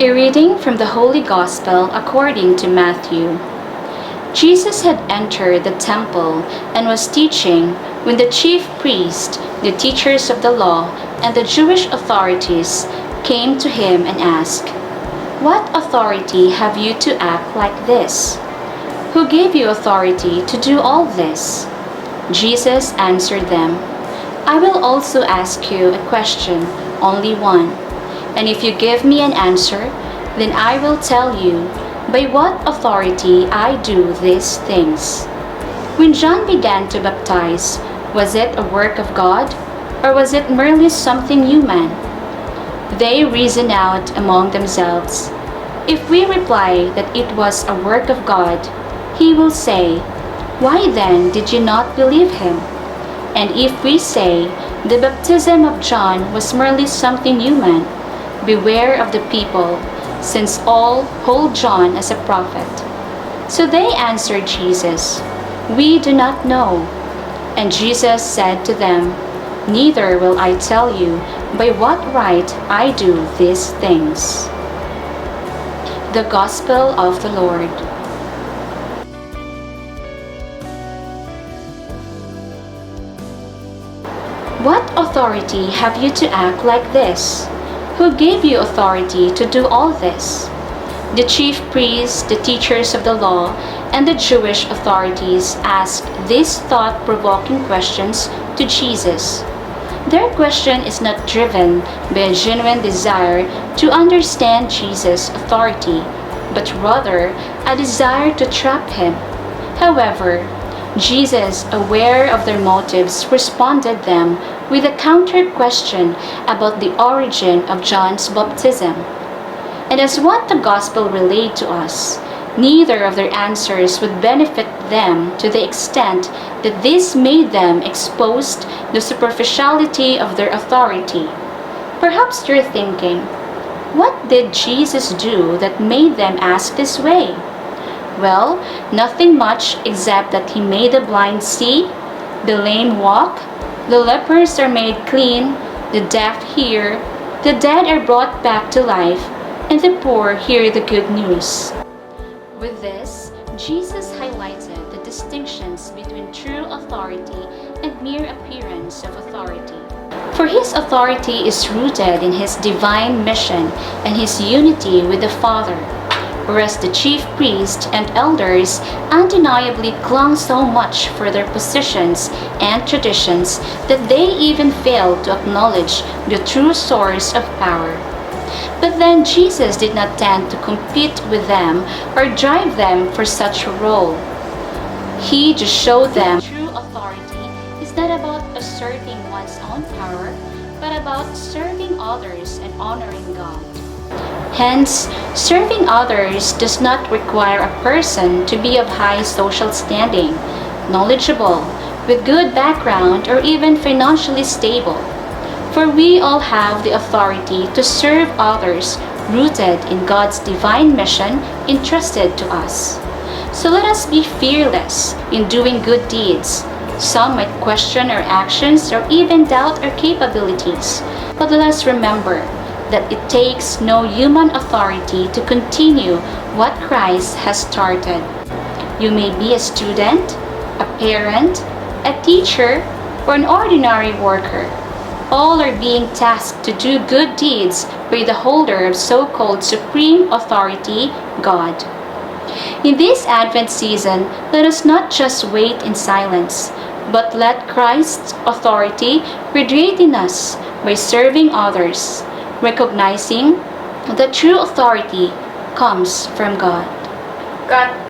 A reading from the Holy Gospel according to Matthew. Jesus had entered the temple and was teaching when the chief priests, the teachers of the law, and the Jewish authorities came to him and asked, "What authority have you to act like this? Who gave you authority to do all this?" Jesus answered them, "I will also ask you a question, only one. And if you give me an answer, then I will tell you by what authority I do these things. When John began to baptize, was it a work of God, or was it merely something human?" They reasoned out among themselves, "If we reply that it was a work of God, he will say, 'Why then did you not believe him?' And if we say, 'The baptism of John was merely something human,' beware of the people, since all hold John as a prophet." So they answered Jesus, "We do not know." And Jesus said to them, "Neither will I tell you by what right I do these things." The Gospel of the Lord. What authority have you to act like this? Who gave you authority to do all this? The chief priests, the teachers of the law, and the Jewish authorities asked these thought-provoking questions to Jesus. Their question is not driven by a genuine desire to understand Jesus' authority, but rather a desire to trap him. However, Jesus, aware of their motives, responded them with a counter-question about the origin of John's baptism. And as what the Gospel relayed to us, neither of their answers would benefit them to the extent that this made them expose the superficiality of their authority. Perhaps you're thinking, what did Jesus do that made them ask this way? Well, nothing much except that he made the blind see, the lame walk, the lepers are made clean, the deaf hear, the dead are brought back to life, and the poor hear the good news. With this, Jesus highlighted the distinctions between true authority and mere appearance of authority. For his authority is rooted in his divine mission and his unity with the Father, whereas the chief priests and elders undeniably clung so much for their positions and traditions that they even failed to acknowledge the true source of power. But then Jesus did not tend to compete with them or drive them for such a role. He just showed them true authority is not about asserting one's own power, but about serving others and honoring God. Hence, serving others does not require a person to be of high social standing, knowledgeable, with good background, or even financially stable. For we all have the authority to serve others rooted in God's divine mission entrusted to us. So let us be fearless in doing good deeds. Some might question our actions or even doubt our capabilities, but let us remember that it takes no human authority to continue what Christ has started. You may be a student, a parent, a teacher, or an ordinary worker. All are being tasked to do good deeds by the holder of so-called supreme authority, God. In this Advent season, let us not just wait in silence, but let Christ's authority radiate in us by serving others, recognizing that true authority comes from God. God